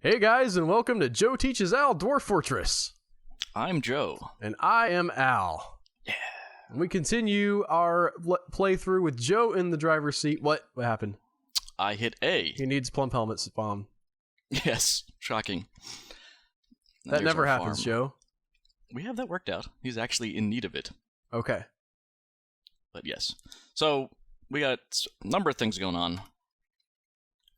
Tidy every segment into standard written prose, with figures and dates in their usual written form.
Hey guys, and welcome to Joe Teaches Al Dwarf Fortress. I'm Joe. And I am Al. Yeah. And we continue our playthrough with Joe in the driver's seat. What happened? I hit A. He needs plump helmet spawn. Yes, shocking. That never happens, Joe. We have that worked out. He's actually in need of it. Okay. But yes. So, we got a number of things going on.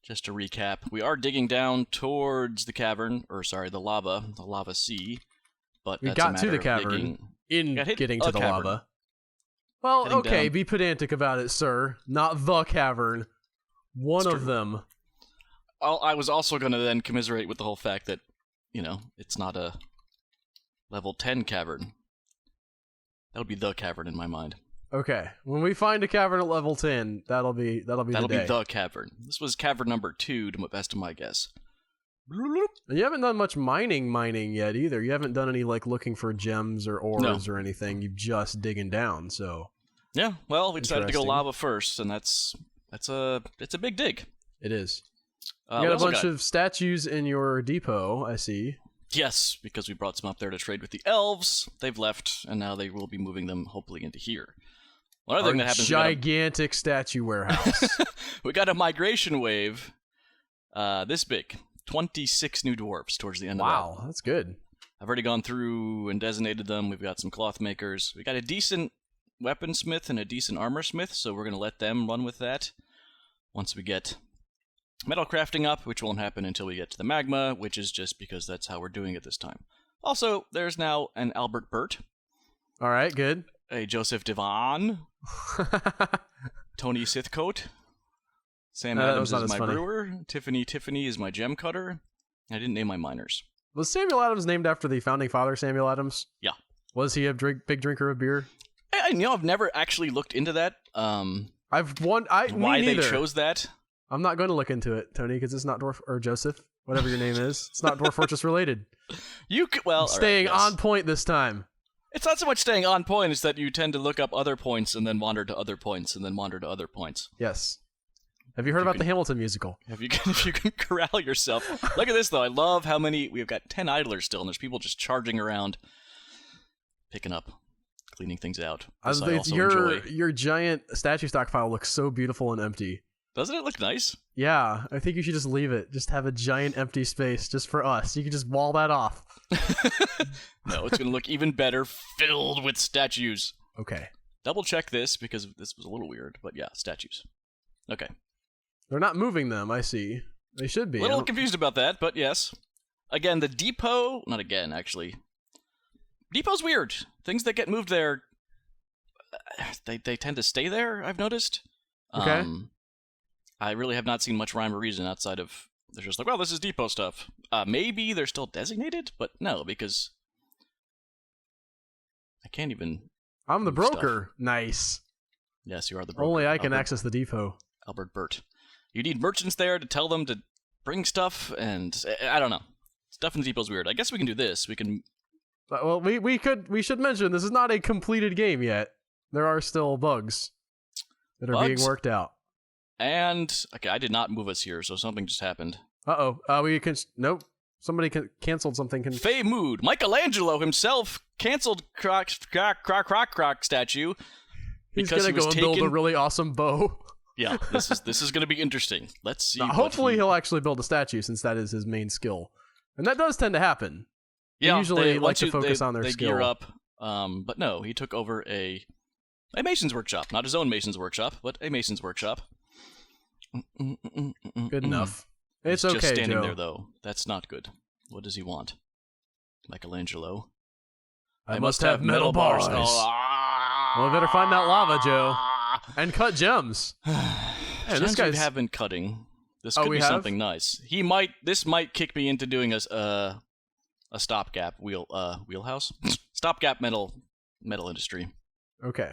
Just to recap, we are digging down towards the cavern, the lava sea. But we that's got to the cavern getting to the lava. Well, Heading okay, down. be pedantic about it, sir. Not the cavern. One of them. I was also going to then commiserate with the whole fact that, it's not a level 10 cavern. That'll be the cavern in my mind. Okay, when we find a cavern at level 10, that'll be the day. That'll be the cavern. This was cavern number 2, to the best of my guess. And you haven't done much mining yet either. You haven't done any looking for gems or ores or anything. You're just digging down. So yeah, well, we decided to go lava first, and it's a big dig. It is. You got a bunch of statues in your depot. I see. Yes, because we brought some up there to trade with the elves. They've left, and now they will be moving them hopefully into here. One other thing that happens, gigantic statue warehouse. We got a migration wave this big. 26 new dwarfs towards the end of that. Wow, that's good. I've already gone through and designated them. We've got some cloth makers. We got a decent weaponsmith and a decent armor smith, so we're going to let them run with that. Once we get metal crafting up, which won't happen until we get to the magma, which is just because that's how we're doing it this time. Also, there's now an Albert Burt. All right, good. A Joseph Devon. Tony Sithcote. Sam Adams is my brewer. Tiffany is my gem cutter. I didn't name my miners. Was Samuel Adams named after the founding father, Samuel Adams? Yeah. Was he a big drinker of beer? I've never actually looked into that. Why they chose that. I'm not going to look into it, Tony, because it's not Dwarf or Joseph, whatever your name is. It's not Dwarf Fortress related. Staying on point this time. It's not so much staying on point; it's that you tend to look up other points and then wander to other points and then wander to other points. Yes. Have you heard about the Hamilton musical? If you can corral yourself. Look at this, though. I love how many... We've got 10 idlers still, and there's people just charging around, picking up, cleaning things out. Your giant statue stockpile looks so beautiful and empty. Doesn't it look nice? Yeah, I think you should just leave it. Just have a giant empty space just for us. You can just wall that off. No, it's going to look even better filled with statues. Okay. Double check this, because this was a little weird, but yeah, statues. Okay. They're not moving them, I see. They should be. A little confused about that, but yes. Again, the depot... Not again, actually. Depot's weird. Things that get moved there, they tend to stay there, I've noticed. Okay. I really have not seen much rhyme or reason outside of... They're just like, well, this is depot stuff. Maybe they're still designated, but no, because... I can't even... I'm the broker. Stuff. Nice. Yes, you are the broker. Only I can access the depot. Albert Burt. You need merchants there to tell them to bring stuff, and I don't know. Stuff in the depot's weird. I guess we can do this. We can... Well, we should mention this is not a completed game yet. There are still bugs that are being worked out. And okay, I did not move us here, so something just happened. Nope. Somebody canceled something. Fey Mood. Michelangelo himself canceled Croc statue. He's gonna go and build a really awesome bow. Yeah, this is gonna be interesting. Let's see. Hopefully he'll actually build a statue, since that is his main skill, and that does tend to happen. Yeah, they usually like to focus on their skill. They gear up, but no, he took over a mason's workshop, not his own mason's workshop, but a mason's workshop. Good enough. It's He's okay, just standing Joe. there though. That's not good. What does he want? Michelangelo. I must have metal bars. Well, we better find that lava, Joe, and cut gems. Man, this guy have been cutting. This could be something nice. This might kick me into doing a stopgap wheelhouse. Stopgap metal industry. Okay.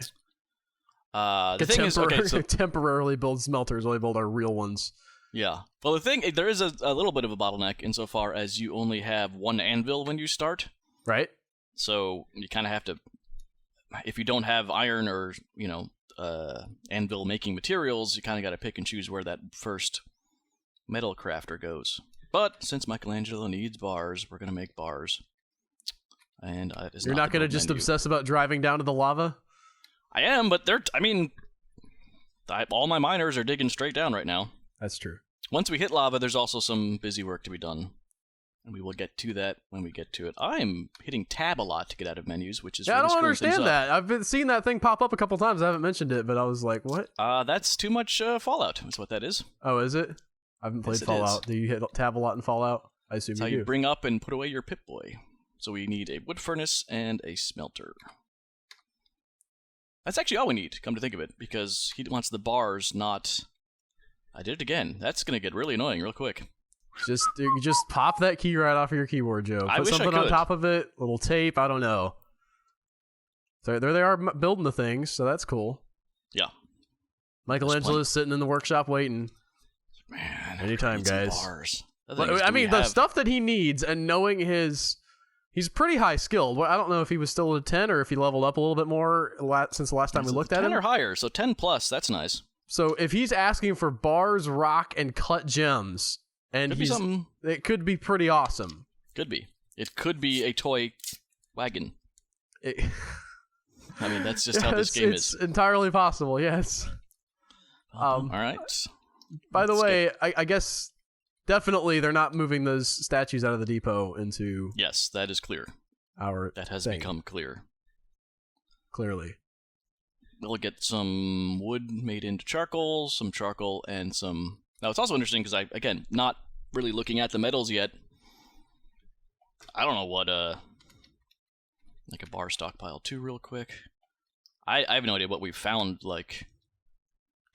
The thing is, so temporarily build smelters while we build our real ones. Yeah. Well, there is a little bit of a bottleneck insofar as you only have one anvil when you start. Right. So you kind of have to, if you don't have iron or anvil making materials, you kind of got to pick and choose where that first metal crafter goes. But since Michelangelo needs bars, we're going to make bars. And you're not going to just obsess about driving down to the lava? I am, but all my miners are digging straight down right now. That's true. Once we hit lava, there's also some busy work to be done. And we will get to that when we get to it. I'm hitting tab a lot to get out of menus, which is really I don't screwing things understand up. that. I've been seeing that thing pop up a couple times. I haven't mentioned it, but I was like, what? That's too much Fallout, is what that is. Oh, is it? I haven't played Fallout. Do you hit tab a lot in Fallout? I assume That's you how do. you bring up and put away your Pip-Boy. So we need a wood furnace and a smelter. That's actually all we need, come to think of it, because he wants the bars, not... I did it again. That's going to get really annoying real quick. You just pop that key right off of your keyboard, Joe. Put something on top of it, little tape, I don't know. So there they are building the things, so that's cool. Yeah. Michelangelo's sitting in the workshop waiting. Man, anytime, guys. Bars. I mean, the stuff that he needs, and knowing he's pretty high skilled. I don't know if he was still at 10 or if he leveled up a little bit more since the last time we looked at him. 10 or higher, so 10 plus, that's nice. So if he's asking for bars, rock, and cut gems, and it could be pretty awesome. Could be. It could be a toy wagon. I mean, that's just how this game is. It's entirely possible, yes. All right. By the way, I guess definitely they're not moving those statues out of the depot into... Yes, that is clear. That has become clear. Clearly. We'll get some wood made into charcoal, some charcoal, and some... Now, it's also interesting because again, not really looking at the metals yet. I don't know what, like a bar stockpile too, real quick. I have no idea what we've found, like,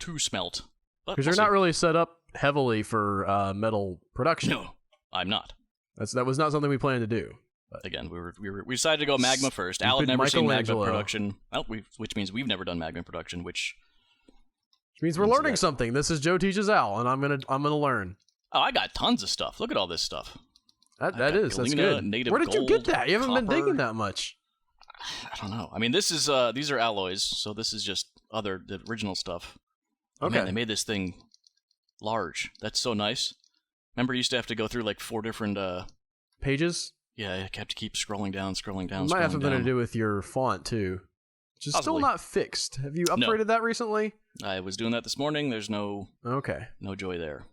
to smelt. Because you're not really set up heavily for metal production. No, I'm not. That was not something we planned to do. But again, we decided to go magma first. Al had never seen magma production. Well, which means we've never done magma production, which means we're learning something. This is Joe Teaches Al, and I'm gonna learn. Oh, I got tons of stuff. Look at all this stuff. That's good. Where did you get that? You haven't been digging that much. I don't know. I mean, these are alloys, so this is just the original stuff. Okay. Man, they made this thing large. That's so nice. Remember, you used to have to go through like 4 different pages. Yeah, you have to keep scrolling down. It might have something to do with your font too, which is still not fixed. Have you upgraded that recently? I was doing that this morning. There's no joy there.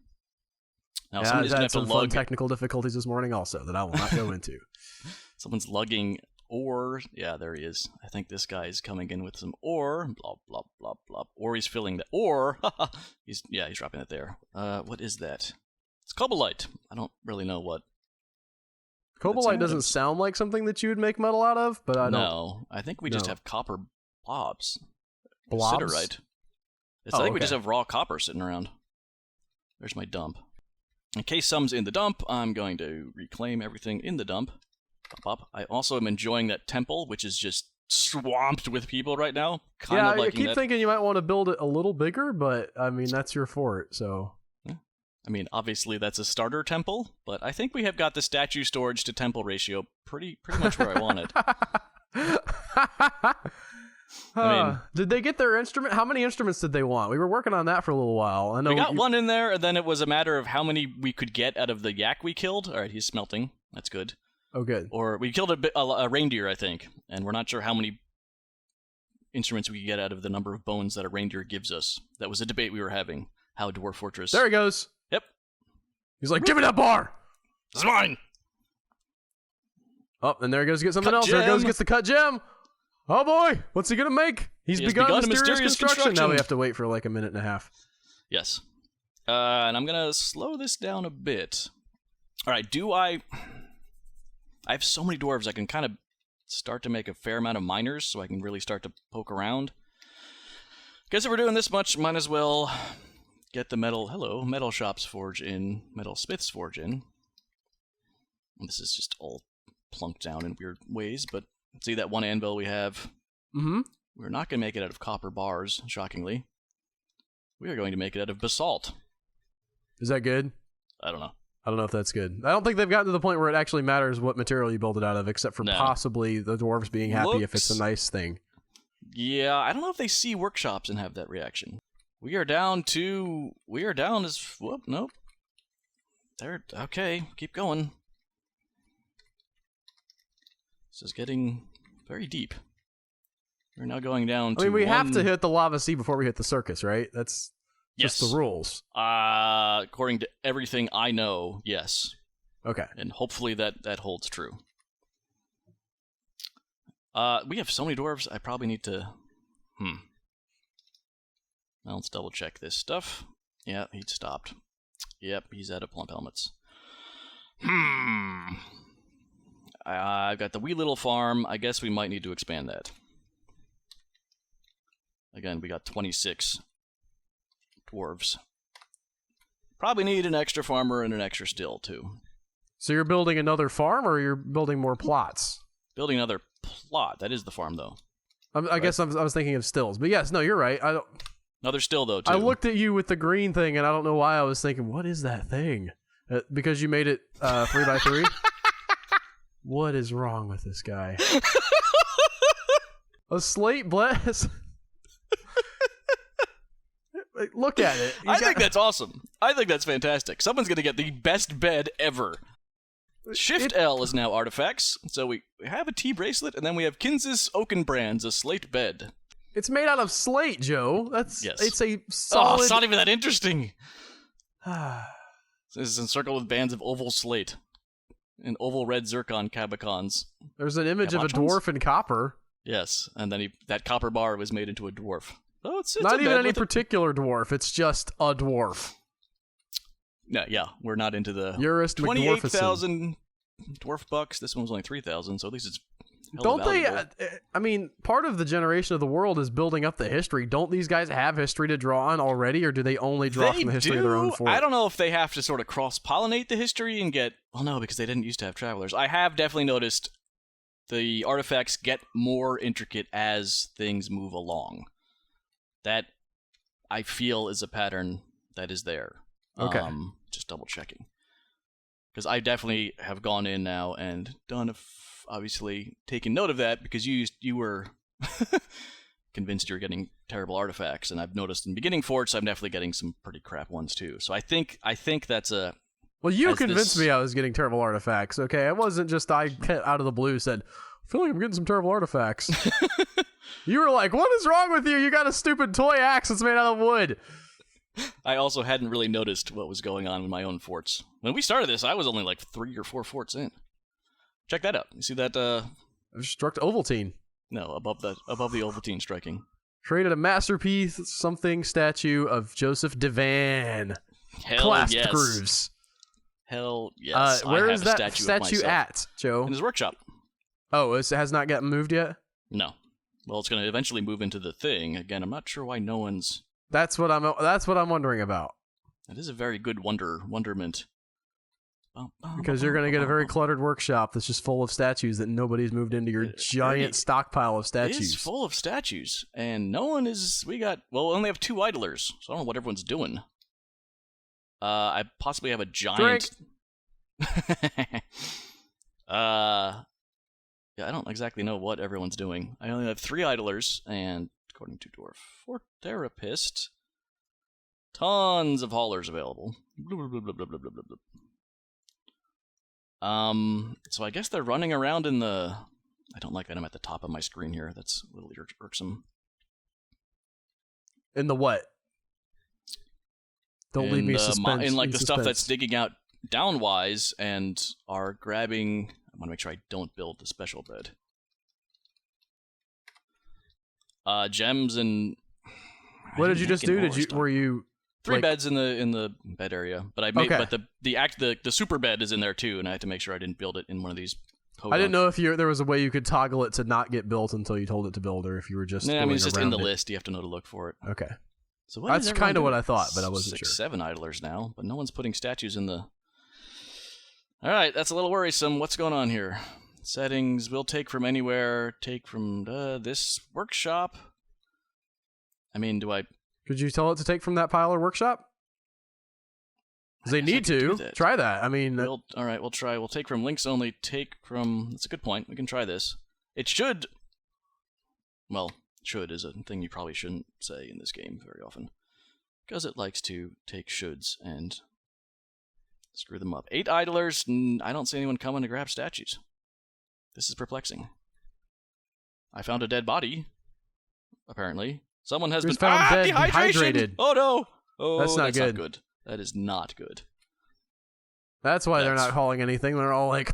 Now, somebody's gonna have some fun technical difficulties this morning also that I will not go into. Someone's lugging ore. Yeah, there he is. I think this guy is coming in with some ore. Blah, blah, blah, blah. Or he's filling the ore. He's dropping it there. What is that? It's cobalite. I don't really know what. Cobalite doesn't sound like something that you would make metal out of, but I don't. No, I think we just have copper blobs. Blobs? Siderite. I think we just have raw copper sitting around. There's my dump. In case some's in the dump, I'm going to reclaim everything in the dump. I also am enjoying that temple, which is just swamped with people right now. I keep thinking you might want to build it a little bigger, but I mean, that's your fort, so... I mean, obviously that's a starter temple, but I think we have got the statue storage to temple ratio pretty much where I want it. Did they get their instrument? How many instruments did they want? We were working on that for a little while. I know we got one in there, and then it was a matter of how many we could get out of the yak we killed. All right, he's smelting. That's good. Oh, good. Or we killed a reindeer, I think, and we're not sure how many instruments we could get out of the number of bones that a reindeer gives us. That was a debate we were having. How Dwarf Fortress... There he goes. Yep. He's like, give me that bar! It's mine! Oh, and there he goes to get something else. There he goes, gets the cut gem. Oh boy, what's he gonna make? He's begun mysterious construction. Now we have to wait for like a minute and a half. Yes. And I'm gonna slow this down a bit. Alright, I have so many dwarves I can kind of start to make a fair amount of miners so I can really start to poke around. Guess if we're doing this much, might as well get the metal shops forge in, metal smiths forge in. And this is just all plunked down in weird ways, but see that one anvil we have? Mm-hmm. We're not going to make it out of copper bars, shockingly. We are going to make it out of basalt. Is that good? I don't know. I don't know if that's good. I don't think they've gotten to the point where it actually matters what material you build it out of, except for possibly the dwarves being happy if it's a nice thing. Yeah, I don't know if they see workshops and have that reaction. We are down as... Whoop, nope. There. Okay, keep going. This is getting very deep. We're now going down to we have to hit the lava sea before we hit the circus, right? That's just the rules. According to everything I know, yes. Okay. And hopefully that holds true. We have so many dwarves, I probably need to... Now let's double check this stuff. Yeah, he'd stopped. Yep, he's out of plump helmets. I've got the wee little farm. I guess we might need to expand that. Again, we got 26 dwarves. Probably need an extra farmer and an extra still, too. So you're building another farm, or you're building more plots? Building another plot. That is the farm, though. I guess I was thinking of stills. But yes, no, you're right. Another still, though, too. I looked at you with the green thing, and I don't know why I was thinking, what is that thing? Because you made it 3x3? What is wrong with this guy? A slate bless. Look at it. I think that's awesome. I think that's fantastic. Someone's going to get the best bed ever. Shift L is now artifacts. So we have a T bracelet, and then we have Kinsis Oakenbrands, a slate bed. It's made out of slate, Joe. Yes. It's a solid... Oh, it's not even that interesting. This is encircled with bands of oval slate. And oval red zircon cabicons. There's an image of a dwarf in copper. Yes, and then that copper bar was made into a dwarf. Oh, it's not even any particular dwarf. It's just a dwarf. No, yeah, we're not into the 28,000 dwarf bucks. This one was only 3,000, so at least it's don't valuable. I mean, part of the generation of the world is building up the history. Don't these guys have history to draw on already, or do they only draw from the history of their own fort? I don't know if they have to sort of cross-pollinate the history and get... Well, no, because they didn't used to have travelers. I have definitely noticed the artifacts get more intricate as things move along. That, I feel, is a pattern that is there. Okay. Just double-checking. Because I definitely have gone in now and done obviously taken note of that, because you were convinced you were getting terrible artifacts, and I've noticed in beginning forts I'm definitely getting some pretty crap ones too. So I think that's a... Well, you convinced me I was getting terrible artifacts, okay? It wasn't just I out of the blue said, I feel like I'm getting some terrible artifacts. You were like, what is wrong with you? You got a stupid toy axe that's made out of wood. I also hadn't really noticed what was going on with my own forts. When we started this, I was only like 3 or 4 forts in. Check that out. You see that? I've struck Ovaltine. No, above the Ovaltine striking. Created a masterpiece something statue of Joseph Devan. Hell Clasped yes. grooves. Hell yes. Where is that statue at, Joe? In his workshop. Oh, it has not gotten moved yet? No. Well, it's going to eventually move into the thing. Again, I'm not sure why no one's... That's what I'm wondering about. That is a very good wonderment. Because you're going to get a very cluttered workshop that's just full of statues that nobody's moved into your giant stockpile of statues. It is full of statues, and no one is... We only have 2 idlers, so I don't know what everyone's doing. I possibly have a giant... Yeah, I don't exactly know what everyone's doing. I only have 3 idlers, and according to Dwarf, 4 therapists, tons of haulers available. So I guess they're running around in the... I don't like that I'm at the top of my screen here. That's a little irksome. In the what? Don't leave me suspense. In like the stuff that's digging out downwise and are grabbing... I want to make sure I don't build the special bed. Gems and... What did you just do? Were you... 3 beds in the bed area, but I made the super bed is in there too, and I had to make sure I didn't build it in one of these. I didn't know if there was a way you could toggle it to not get built until you told it to build, or if you were just. No, I mean it's just in the list. You have to know to look for it. Okay. So that's kind of what I thought, but I wasn't sure. 7 idlers now, but no one's putting statues in the. All right, that's a little worrisome. What's going on here? Settings will take from anywhere. Take from this workshop. I mean, do I? Could you tell it to take from that pile or workshop? They need to. Try that. I mean... all right, we'll try. We'll take from links only. Take from... That's a good point. We can try this. It should... Well, should is a thing you probably shouldn't say in this game very often. Because it likes to take shoulds and Screw them up. 8 idlers. I don't see anyone coming to grab statues. This is perplexing. I found a dead body. Apparently. Someone has been found dead, dehydration! dehydrated. Oh no! Oh, that's not good. Not good. That is not good. That's why they're not calling anything. They're all like,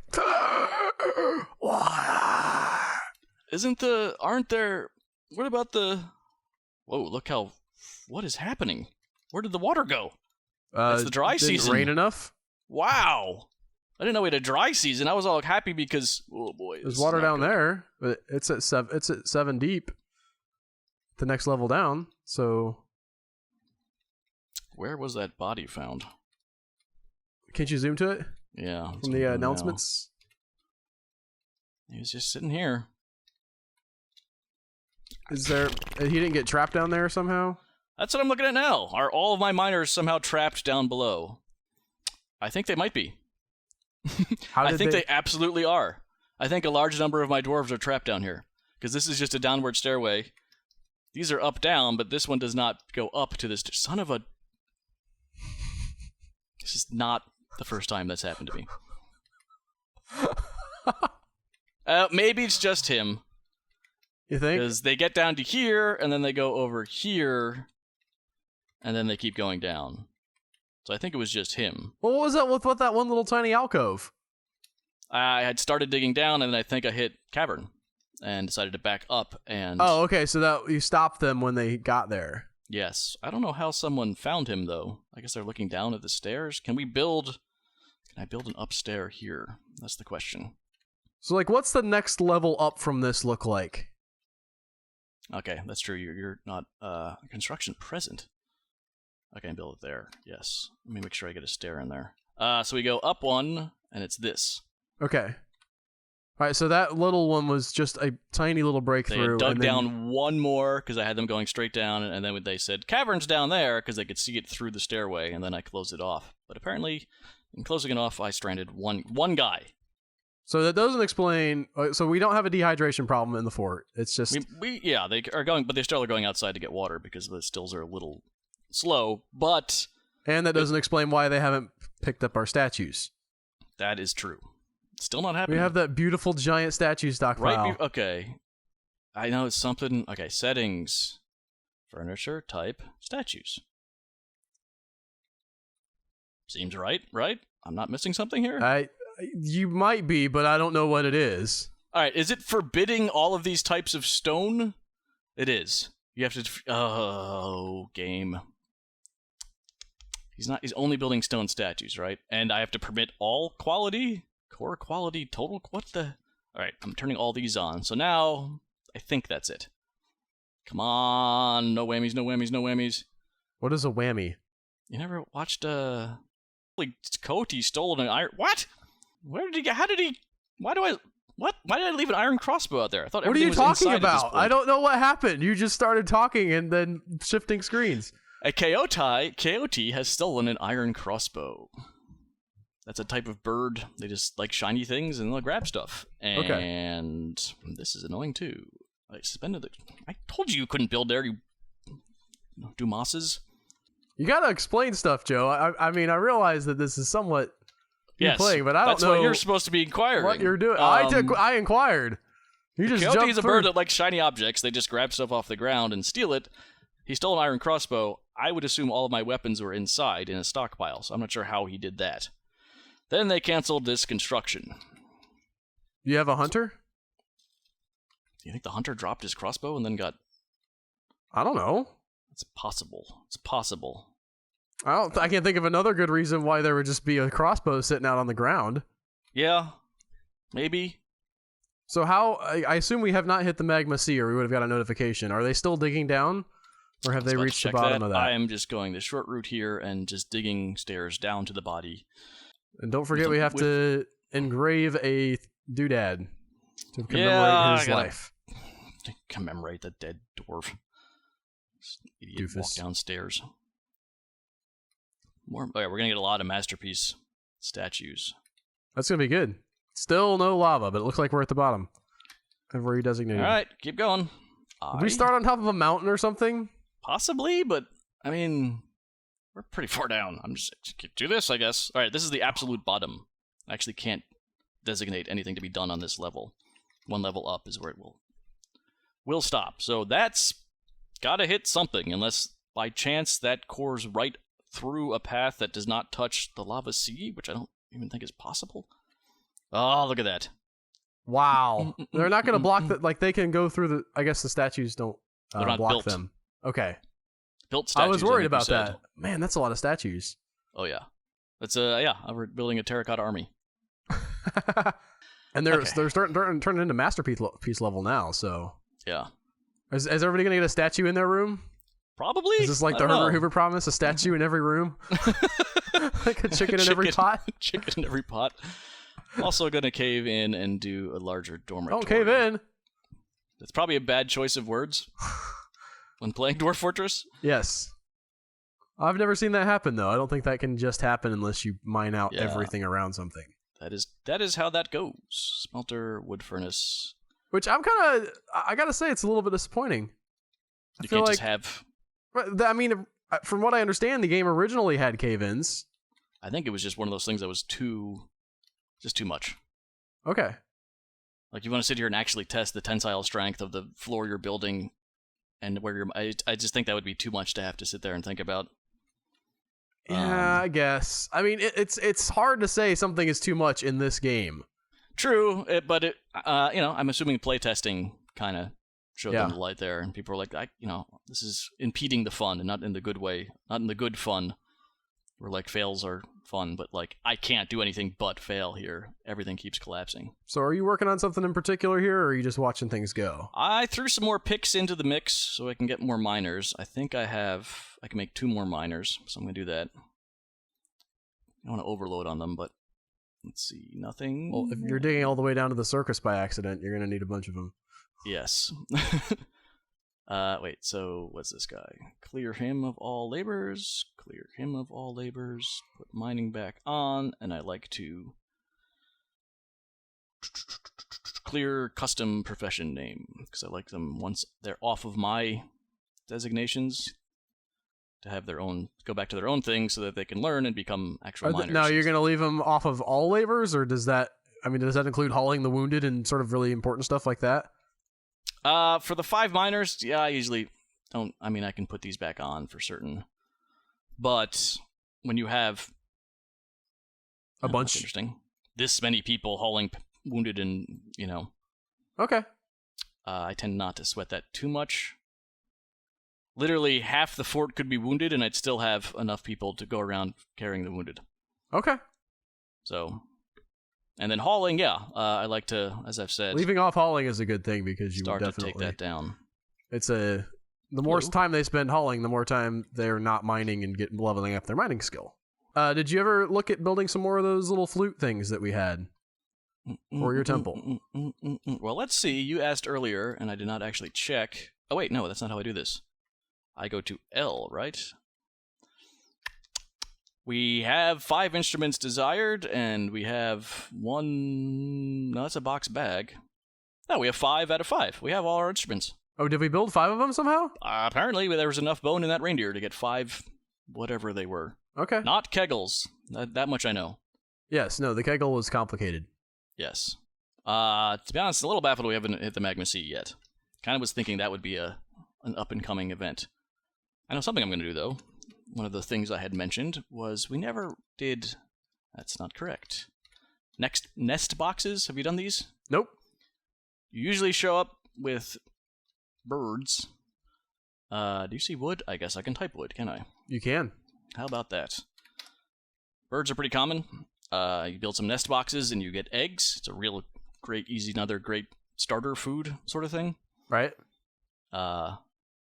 aren't there, what about the, whoa, look how, what is happening? Where did the water go? It's the dry season. Rain enough? Wow. I didn't know we had a dry season. I was all happy because, oh boy. There's water down there, but it's at 7 deep. The next level down, so. Where was that body found? Can't you zoom to it? Yeah. From the announcements? He was just sitting here. Is there... He didn't get trapped down there somehow? That's what I'm looking at now. Are all of my miners somehow trapped down below? I think they might be. I think they absolutely are. I think a large number of my dwarves are trapped down here. Because this is just a downward stairway. These are up-down, but this one does not go up to this... Son of a... This is not the first time that's happened to me. Maybe it's just him. You think? Because they get down to here, and then they go over here, and then they keep going down. So I think it was just him. Well, what was that with that one little tiny alcove? I had started digging down, and then I think I hit cavern, and decided to back up, and... Oh, okay, so that you stopped them when they got there. Yes. I don't know how someone found him, though. I guess they're looking down at the stairs. Can I build an upstairs here? That's the question. So, like, what's the next level up from this look like? Okay, that's true. You're not construction present. I can build it there. Yes. Let me make sure I get a stair in there. So we go up one, and it's this. Okay. All right, so that little one was just a tiny little breakthrough. They had dug down one more because I had them going straight down, and then they said, cavern's down there, because they could see it through the stairway, and then I closed it off. But apparently, in closing it off, I stranded one guy. So that doesn't explain... So we don't have a dehydration problem in the fort. It's just... Yeah, they are going, but they still are going outside to get water because the stills are a little slow, but... And that doesn't explain why they haven't picked up our statues. That is true. Still not happening. We have that beautiful giant statue stockpile. Okay. I know it's something... Okay, settings. Furniture, type, statues. Seems right? I'm not missing something here? You might be, but I don't know what it is. Alright, is it forbidding all of these types of stone? It is. You have to... Oh, game. He's only building stone statues, right? And I have to permit all quality? Core quality, total... What the... Alright, I'm turning all these on. So now, I think that's it. Come on. No whammies, no whammies, no whammies. What is a whammy? You never watched, Cody stole an iron... What? Where did he get... How did he... Why did I leave an iron crossbow out there? I thought everything was inside. What are you talking about? I don't know what happened. You just started talking and then shifting screens. A coyote has stolen an iron crossbow. That's a type of bird. They just like shiny things and they'll grab stuff. And this is annoying too. I suspended the... I told you couldn't build there, you Dumasses. You gotta explain stuff, Joe. I mean, I realize that this is somewhat... Yes, playing, but I don't know what you're supposed to be inquiring. What you're doing. I inquired. You just coyote is a bird that likes shiny objects. They just grab stuff off the ground and steal it. He stole an iron crossbow. I would assume all of my weapons were inside in a stockpile, so I'm not sure how he did that. Then they canceled this construction. You have a hunter? Do you think the hunter dropped his crossbow and then got... I don't know. It's possible. It's possible. I can't think of another good reason why there would just be a crossbow sitting out on the ground. Yeah, maybe. So how... I assume we have not hit the magma sea or we would have got a notification. Are they still digging down? Or have they reached the bottom of that? I am just going the short route here and just digging stairs down to the body. And don't forget we have to engrave a doodad to commemorate his life. To commemorate the dead dwarf. Idiot walk downstairs. We're gonna get a lot of masterpiece statues. That's gonna be good. Still no lava, but it looks like we're at the bottom. I've already designated. All right, keep going. Did we start on top of a mountain or something? Possibly, but I mean, we're pretty far down. I'm just do this, I guess. All right, this is the absolute bottom. I actually can't designate anything to be done on this level. One level up is where it will stop. So that's gotta hit something, unless by chance that cores right through a path that does not touch the lava sea, which I don't even think is possible. Oh, look at that. Wow. They're not going to block that. Like, they can go through the... I guess the statues don't They're not block built. them. Okay. Built statues. I was worried think you about said. that. Man, that's a lot of statues. Oh, yeah. That's, we're building a terracotta army. And they're starting turning into masterpiece level now, so... Yeah. Is everybody going to get a statue in their room? Probably. Is this like the Herbert Hoover promise? A statue in every room? Like a chicken in every pot? Chicken in every pot. Also going to cave in and do a larger dormitory. Don't cave in. That's probably a bad choice of words when playing Dwarf Fortress. Yes. I've never seen that happen, though. I don't think that can just happen unless you mine out everything around something. That is how that goes. Smelter, wood furnace. Which I gotta say, it's a little bit disappointing. You can't just have... I mean, from what I understand, the game originally had cave-ins. I think it was just one of those things that was too much. Okay. Like, you want to sit here and actually test the tensile strength of the floor you're building, and where you're... I just think that would be too much to have to sit there and think about. Yeah, I guess. I mean, it's hard to say something is too much in this game. True, but I'm assuming playtesting kind of showed them the light there, and people were like, this is impeding the fun, and not in the good way, not in the good fun, where like fails are fun, but like I can't do anything but fail here. Everything keeps collapsing. So, are you working on something in particular here, or are you just watching things go? I threw some more picks into the mix so I can get more miners. I think I can make 2 more miners, so I'm gonna do that. I don't want to overload on them, but let's see, nothing. Well, if you're digging all the way down to the circus by accident, you're gonna need a bunch of them. Yes. Wait, so what's this guy? Clear him of all labors. Clear him of all labors. Put mining back on, and I like to clear custom profession name, because I like them once they're off of my designations to have their own, go back to their own thing so that they can learn and become actual miners. Now, you're gonna leave them off of all labors, or does that include hauling the wounded and sort of really important stuff like that? For the 5 miners, yeah, I usually don't. I mean, I can put these back on for certain, but when you have a bunch, interesting, this many people hauling wounded, and okay, I tend not to sweat that too much. Literally, half the fort could be wounded, and I'd still have enough people to go around carrying the wounded. Okay, so. And then hauling, I like to, as I've said, leaving off hauling is a good thing, because you start would definitely to take that down. It's the more time they spend hauling, the more time they're not mining and leveling up their mining skill. Did you ever look at building some more of those little flute things that we had for your temple? Well, let's see. You asked earlier, and I did not actually check. Oh wait, no, that's not how I do this. I go to L, right? We have 5 instruments desired, and we have 1... No, that's a box bag. No, we have 5 out of 5. We have all our instruments. Oh, did we build 5 of them somehow? Apparently, there was enough bone in that reindeer to get 5, whatever they were. Okay. Not kegels. That much I know. Yes, no, the kegel was complicated. Yes. To be honest, a little baffled we haven't hit the Magma Sea yet. Kind of was thinking that would be an up-and-coming event. I know something I'm going to do, though. One of the things I had mentioned was we never did... That's not correct. Next, nest boxes. Have you done these? Nope. You usually show up with birds. Do you see wood? I guess I can type wood, can I? You can. How about that? Birds are pretty common. You build some nest boxes and you get eggs. It's a real another great starter food sort of thing. Right.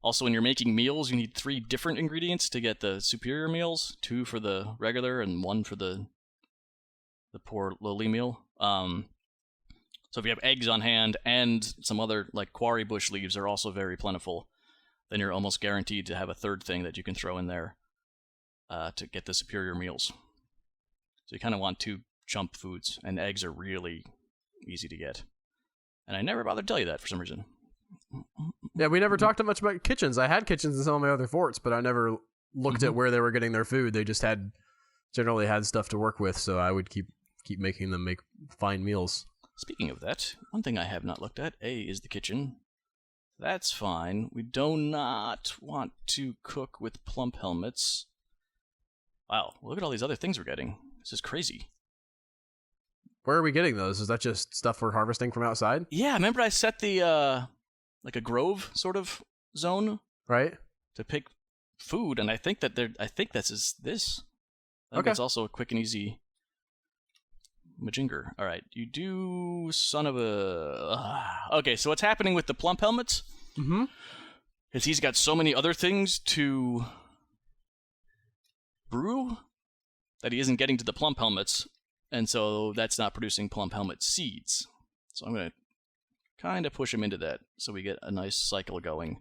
Also, when you're making meals, you need 3 different ingredients to get the superior meals. 2 for the regular and 1 for the poor lowly meal. So if you have eggs on hand and some other, like quarry bush leaves are also very plentiful, then you're almost guaranteed to have a 3rd thing that you can throw in there to get the superior meals. So you kind of want 2 chump foods, and eggs are really easy to get. And I never bothered to tell you that for some reason. Yeah, we never talked much about kitchens. I had kitchens in some of my other forts, but I never looked at where they were getting their food. They just generally had stuff to work with, so I would keep making them make fine meals. Speaking of that, one thing I have not looked at, is the kitchen. That's fine. We do not want to cook with plump helmets. Wow, look at all these other things we're getting. This is crazy. Where are we getting those? Is that just stuff we're harvesting from outside? Yeah, remember I set the, like a grove sort of zone? Right. To pick food, and I think this. I think okay. It's also a quick and easy Majinger. Alright, you do son of a... Okay, so what's happening with the plump helmets? Mm-hmm. Is he's got so many other things to brew that he isn't getting to the plump helmets, and so that's not producing plump helmet seeds. So I'm going to kind of push him into that so we get a nice cycle going.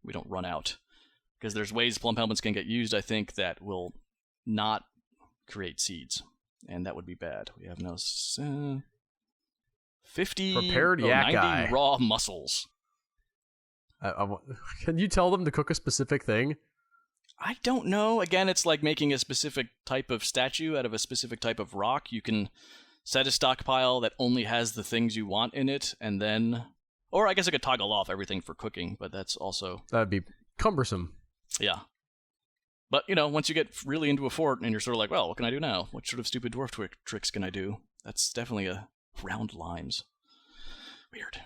We don't run out. Because there's ways plump helmets can get used, I think, that will not create seeds. And that would be bad. We have now 50 prepared yak 90 guy. Raw mussels. Can you tell them to cook a specific thing? I don't know. Again, it's like making a specific type of statue out of a specific type of rock. You can set a stockpile that only has the things you want in it, and then... Or I guess I could toggle off everything for cooking, but that's also... That'd be cumbersome. Yeah. But, once you get really into a fort and you're sort of like, well, what can I do now? What sort of stupid dwarf tricks can I do? That's definitely a round limes. Weird.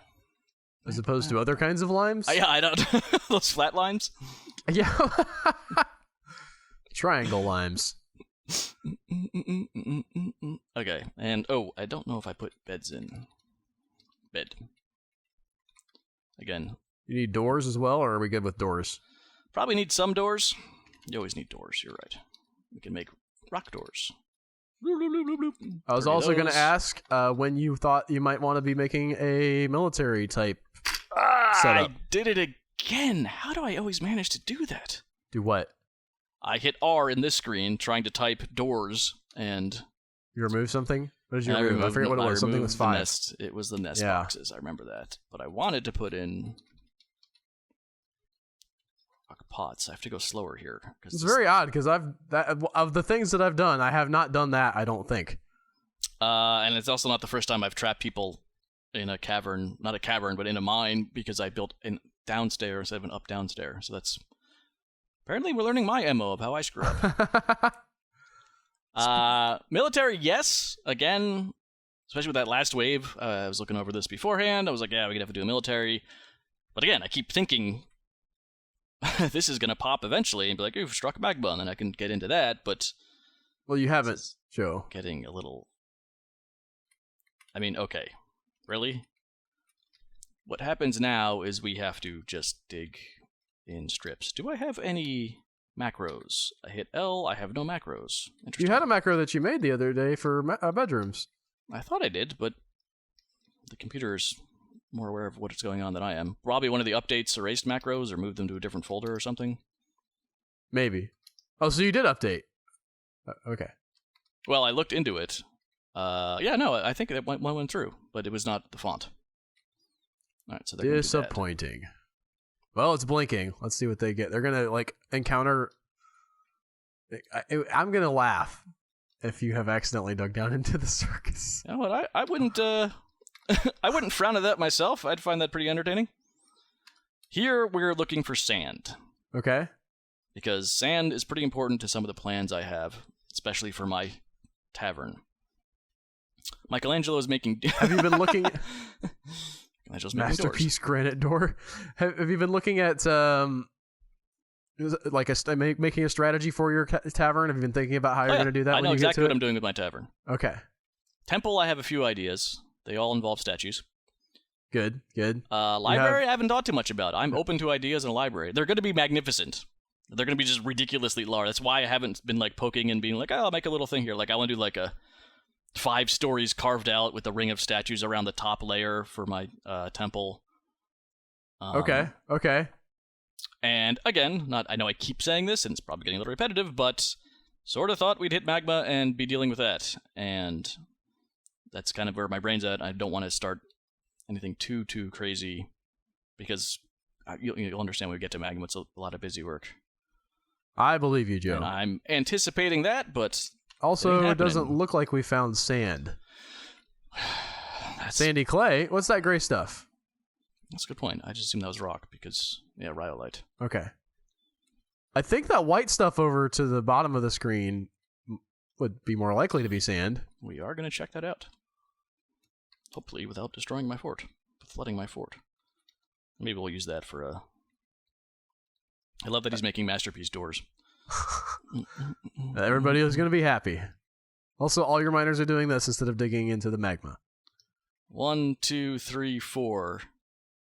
As opposed to other kinds of limes? Yeah, I don't... Those flat limes? Yeah. Triangle limes. Okay, and I don't know if I put beds in. Bed. Again. You need doors as well, or are we good with doors? Probably need some doors. You always need doors, you're right. We can make rock doors. I was also going to ask when you thought you might want to be making a military type setup. I did it again. How do I always manage to do that? Do what? I hit R in this screen trying to type doors, and... You remove something? What did you remove? I forget what it was. Something was 5. It was the nest boxes. I remember that. But I wanted to put in... pots. I have to go slower here. It's very odd because of the things that I've done, I have not done that. I don't think. And it's also not the first time I've trapped people in a cavern, not a cavern, but in a mine because I built an downstairs instead of an up downstairs. So that's apparently we're learning my MO of how I screw up. Military, yes. Again, especially with that last wave. I was looking over this beforehand. I was like, yeah, we're gonna have to do a military. But again, I keep thinking. This is going to pop eventually and be like, ooh, struck magma, and then I can get into that, but... Well, you haven't, Joe. Getting a little... I mean, okay. Really? What happens now is we have to just dig in strips. Do I have any macros? I hit L, I have no macros. You had a macro that you made the other day for bedrooms. I thought I did, but the computer's more aware of what's going on than I am. Probably one of the updates erased macros or moved them to a different folder or something. Maybe. Oh, so you did update. Okay. Well, I looked into it. Yeah, no, I think it went through, but it was not the font. All right, so they're disappointing. Well, it's blinking. Let's see what they get. They're gonna encounter. I'm gonna laugh if you have accidentally dug down into the circus. You know what? I wouldn't. I wouldn't frown at that myself. I'd find that pretty entertaining. Here, we're looking for sand. Okay. Because sand is pretty important to some of the plans I have, especially for my tavern. Michelangelo is making... Have you been looking... Michelangelo's Masterpiece granite door. Have you been looking at making a strategy for your tavern? Have you been thinking about how you're going to do that? I know exactly what I'm doing with my tavern. Okay. Temple, I have a few ideas. They all involve statues. Good. Library, I haven't thought too much about. I'm open to ideas in a library. They're going to be magnificent. They're going to be just ridiculously large. That's why I haven't been poking and being like, oh, I'll make a little thing here. I want to do a 5 stories carved out with a ring of statues around the top layer for my temple. Okay. And again, I know I keep saying this, and it's probably getting a little repetitive, but sort of thought we'd hit magma and be dealing with that. And that's kind of where my brain's at. I don't want to start anything too crazy, because you'll understand when we get to magma, it's a lot of busy work. I believe you, Joe. And I'm anticipating that, but also, it doesn't look like we found sand. Sandy clay? What's that gray stuff? That's a good point. I just assumed that was rock because, rhyolite. Okay. I think that white stuff over to the bottom of the screen would be more likely to be sand. We are going to check that out. Hopefully without destroying my fort. Flooding my fort. Maybe we'll use that for a... I love that he's making masterpiece doors. Everybody is going to be happy. Also, all your miners are doing this instead of digging into the magma. 1, 2, 3, 4.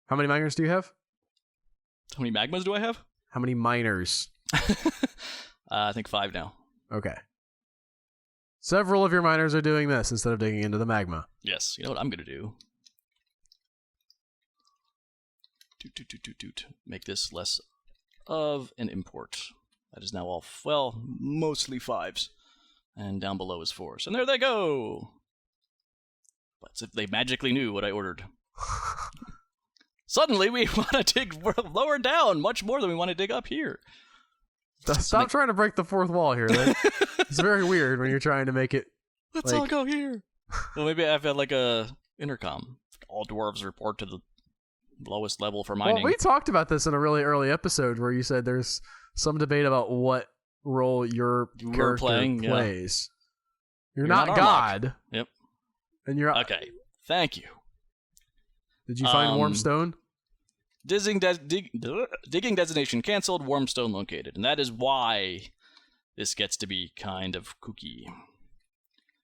How many miners do you have? How many magmas do I have? How many miners? I think 5 now. Okay. Several of your miners are doing this instead of digging into the magma. Yes. You know what I'm going to do? Make this less of an import. That is now all, mostly 5s. And down below is 4s. And there they go! But as if they magically knew what I ordered. Suddenly, we want to dig lower down much more than we want to dig up here. Stop trying to break the fourth wall here. It's very weird when you're trying to make it... Let's all go here. Well, maybe I've had like a intercom. All dwarves report to the lowest level for mining. Well, we talked about this in a really early episode where you said there's some debate about what role your character plays. Yeah. You're not God. Yep. And you're... Okay. Thank you. Did you find warm stone? Digging designation canceled, warm stone located. And that is why this gets to be kind of kooky.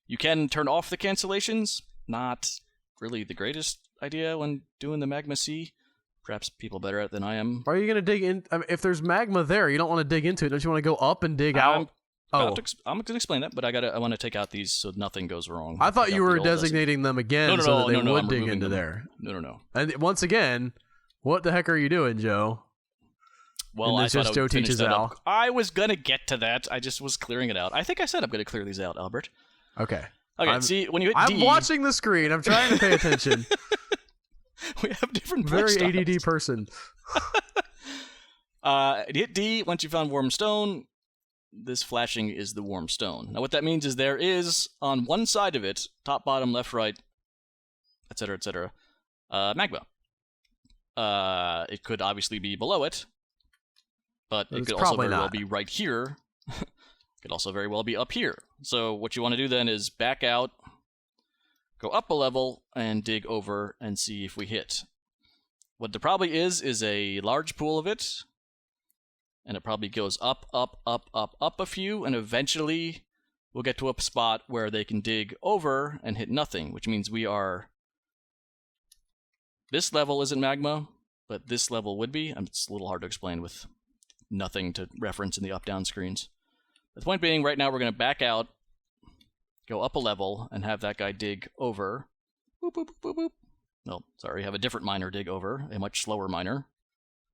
You can turn off the cancellations. Not really the greatest idea when doing the Magma Sea. Perhaps people better at it than I am. Are you going to dig in? I mean, if there's magma there, you don't want to dig into it. Don't you want to go up and dig out? I'm going to explain that, but I want to take out these so nothing goes wrong. I thought you were designating them again so that they would dig into there. No. And once again, what the heck are you doing, Joe? Well, I thought Joe teaches Al. I was going to get to that. I just was clearing it out. I think I said I'm going to clear these out, Albert. Okay. See, when you hit D... I'm watching the screen. I'm trying to pay attention. We have different very ADD person. Hit D once you found warm stone. This flashing is the warm stone. Now what that means is there is, on one side of it, top, bottom, left, right, etc., magma. It could obviously be below it, but it could also very well be right here. It could also very well be up here. So what you want to do then is back out, go up a level, and dig over and see if we hit. What there probably is a large pool of it, and it probably goes up a few, and eventually we'll get to a spot where they can dig over and hit nothing, which means we are... This level isn't magma, but this level would be. It's a little hard to explain with nothing to reference in the up-down screens. The point being, right now we're going to back out, go up a level, and have that guy dig over. Boop, boop, boop, boop, boop. No, sorry, have a different miner dig over, a much slower miner,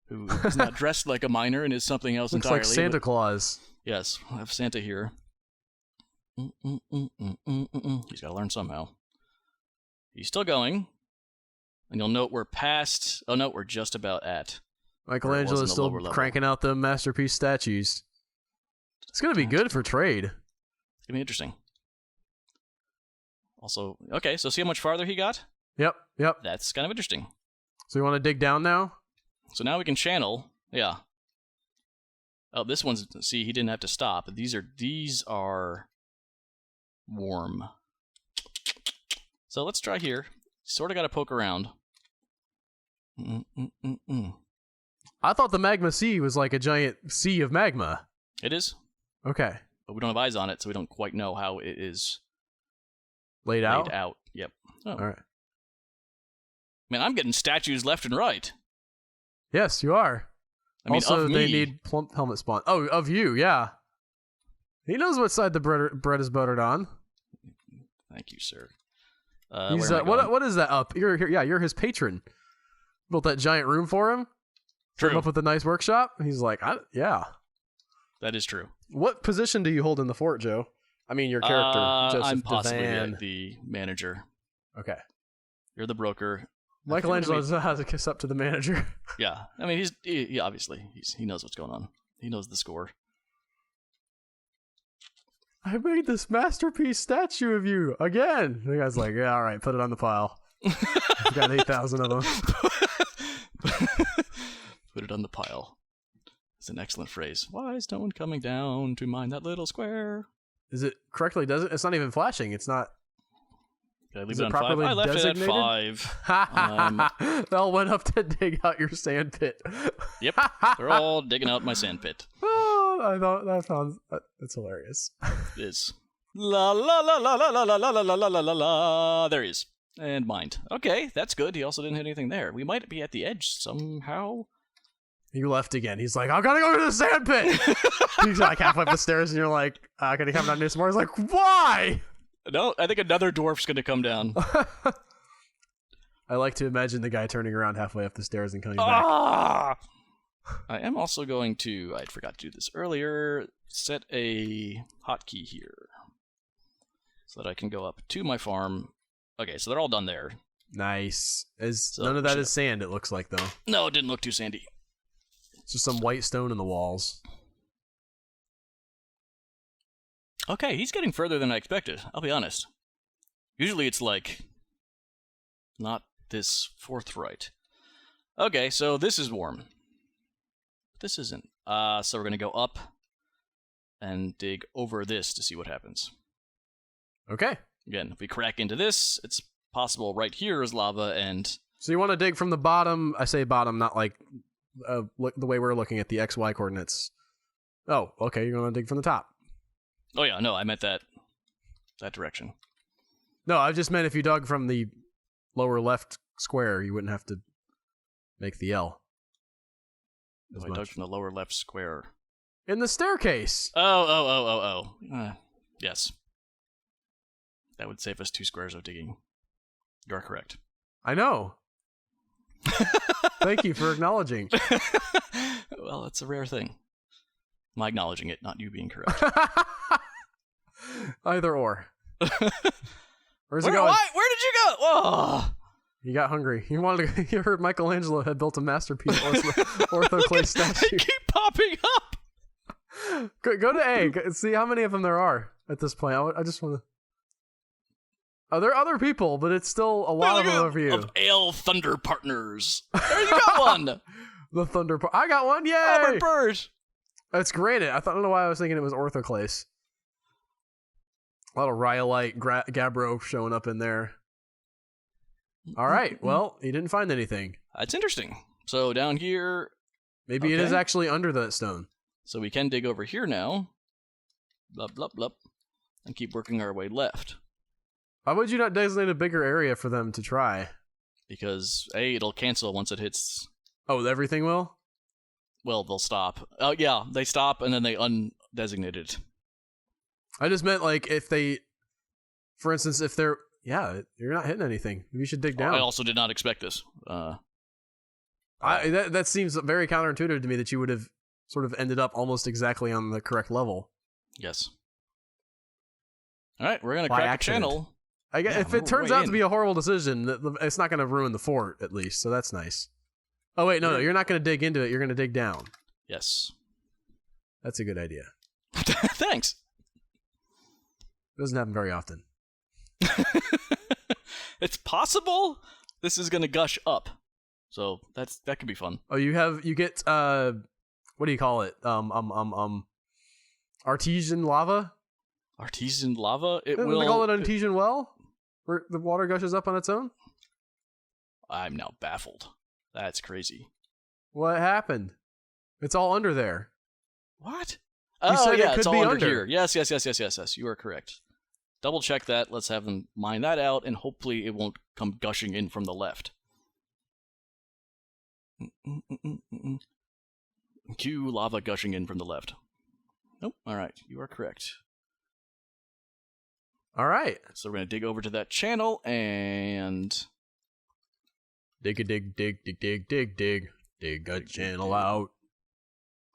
who is not dressed like a miner and is something else Looks entirely. Looks like Santa Claus. Yes, we'll have Santa here. He's got to learn somehow. He's still going. And you'll note we're past... Oh, no, we're just about at... Michelangelo's still cranking out the masterpiece statues. It's going to be good for trade. It's going to be interesting. Also, okay, so see how much farther he got? Yep. That's kind of interesting. So you want to dig down now? So now we can channel. Yeah. Oh, this one's... See, he didn't have to stop. These are warm. So let's try here. Sort of got to poke around. I thought the magma sea was like a giant sea of magma. It is. Okay. But we don't have eyes on it, so we don't quite know how it is laid out. Yep. Oh. All right. Man, I'm getting statues left and right. Yes, you are. I mean, also, of me. They need plump helmet spawn. Oh, of you, yeah. He knows what side the bread is buttered on. Thank you, sir. He's what is that up? You're his patron. Built that giant room for him. True. Him up with a nice workshop. He's like, yeah. That is true. What position do you hold in the fort, Joe? I mean, your character, Joseph I'm possibly Devan. the manager. Okay. You're the broker. Michelangelo knows how to kiss up to the manager. Yeah. I mean, he obviously he knows what's going on. He knows the score. I made this masterpiece statue of you again. The guy's like, yeah, all right, put it on the pile. I've got 8,000 of them. Put it on the pile. It's an excellent phrase. Why is no one coming down to mine that little square? Is it correctly? Does it? It's not even flashing. It's not. Did I leave it on 5? I left it at 5. Mel went up to dig out your sand pit. Yep, they're all digging out my sand pit. Oh, I thought that sounds. That's hilarious. It is. La la la la la la la la la la la la la. There he is. And mined. Okay, that's good. He also didn't hit anything there. We might be at the edge somehow. He left again. He's like, I gotta go to the sand pit. He's like halfway up the stairs, and you're like, can you come down here some more? He's like, why? No, I think another dwarf's gonna come down. I like to imagine the guy turning around halfway up the stairs and coming back. I am also going to, I forgot to do this earlier, set a hotkey here. So that I can go up to my farm. Okay, so they're all done there. Nice. None of that is sand, it looks like, though. No, it didn't look too sandy. It's just some white stone in the walls. Okay, he's getting further than I expected, I'll be honest. Usually it's like, not this forthright. Okay, so this is warm. This isn't. So we're going to go up and dig over this to see what happens. Okay. Again, if we crack into this, it's possible right here is lava, and... So you want to dig from the bottom. I say bottom, not like the way we're looking at the XY coordinates. Oh, okay, you're going to dig from the top. Oh yeah, no, I meant that direction. No, I just meant if you dug from the lower left square, you wouldn't have to make the L. I dug from the lower left square. In the staircase! Oh. Yes. That would save us 2 squares of digging. You're correct. I know. Thank you for acknowledging. Well, it's a rare thing. My acknowledging it, not you being correct. Either or. Where's it Where going? did you go? Oh. You got hungry. You heard Michelangelo had built a masterpiece orthoclase statue. They keep popping up. Go to A. See how many of them there are at this point. I just want to. Oh, there are other people, but it's still a lot of them over you. Of Ale Thunder Partners. There you got one. The Thunder. I got one. Yay! Albert Bird. That's granite. I don't know why I was thinking it was orthoclase. A lot of rhyolite, gabbro showing up in there. All right. Well, he didn't find anything. That's interesting. So down here... Maybe it is actually under that stone. So we can dig over here now. Blup, blup, blup. And keep working our way left. Why would you not designate a bigger area for them to try? Because, A, it'll cancel once it hits... Oh, everything will? Well, they'll stop. Oh, yeah, they stop and then they undesignate it. I just meant, like, if they... For instance, if they're... Yeah, you're not hitting anything. Maybe you should dig down. I also did not expect this. That seems very counterintuitive to me that you would have sort of ended up almost exactly on the correct level. Yes. All right, we're going to crack a channel. If it turns out to be a horrible decision, it's not going to ruin the fort, at least, so that's nice. Oh, wait, no, you're not going to dig into it. You're going to dig down. Yes. That's a good idea. Thanks. It doesn't happen very often. It's possible this is going to gush up. So that could be fun. Oh, you get what do you call it? Artesian lava? Artesian lava? They call it an artesian well? Where the water gushes up on its own? I'm now baffled. That's crazy. What happened? It's all under there. What? Oh, yeah, it's all under here. Yes. You are correct. Double check that. Let's have them mine that out, and hopefully it won't come gushing in from the left. Cue lava gushing in from the left. Nope. All right. You are correct. All right. So we're going to dig over to that channel and... Dig a channel out.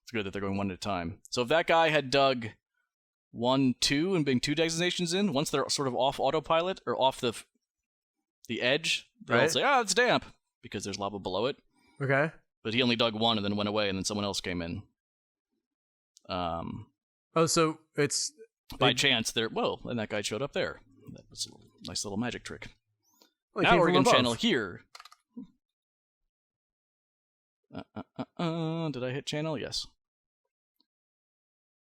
It's good that they're going one at a time. So if that guy had dug 1, 2, and been 2 designations in, once they're sort of off autopilot, or off the edge, they'll say, it's damp, because there's lava below it. Okay. But he only dug 1 and then went away, and then someone else came in. So it's By chance, there. Whoa! And that guy showed up there. That was a nice little magic trick. Well, Now we're gonna channel here. Did I hit channel? Yes.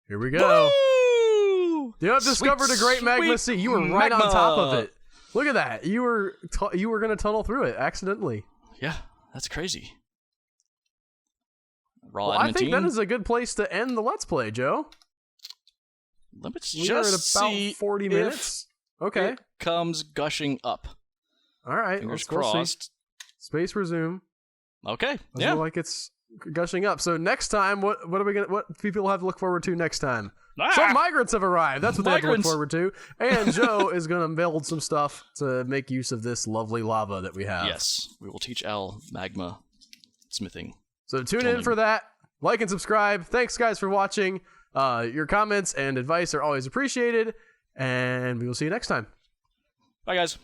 Here we go. Woo! You have discovered a great magma sea. You were right on top of it. Look at that. You were going to tunnel through it accidentally. Yeah, that's crazy. Raw Well, I think that is a good place to end the Let's Play, Joe. Let's We're just at about see 40 minutes. Okay. It comes gushing up. All right. Fingers Let's go see. crossed. Space resume. Okay. Doesn't look like it's gushing up. So next time, what are we gonna? What people have to look forward to next time? Some migrants have arrived. That's what they have to look forward to. And Joe is going to build some stuff to make use of this lovely lava that we have. Yes, we will teach Al magma smithing. So tune in for that. Like and subscribe. Thanks, guys, for watching. Your comments and advice are always appreciated. And we will see you next time. Bye, guys.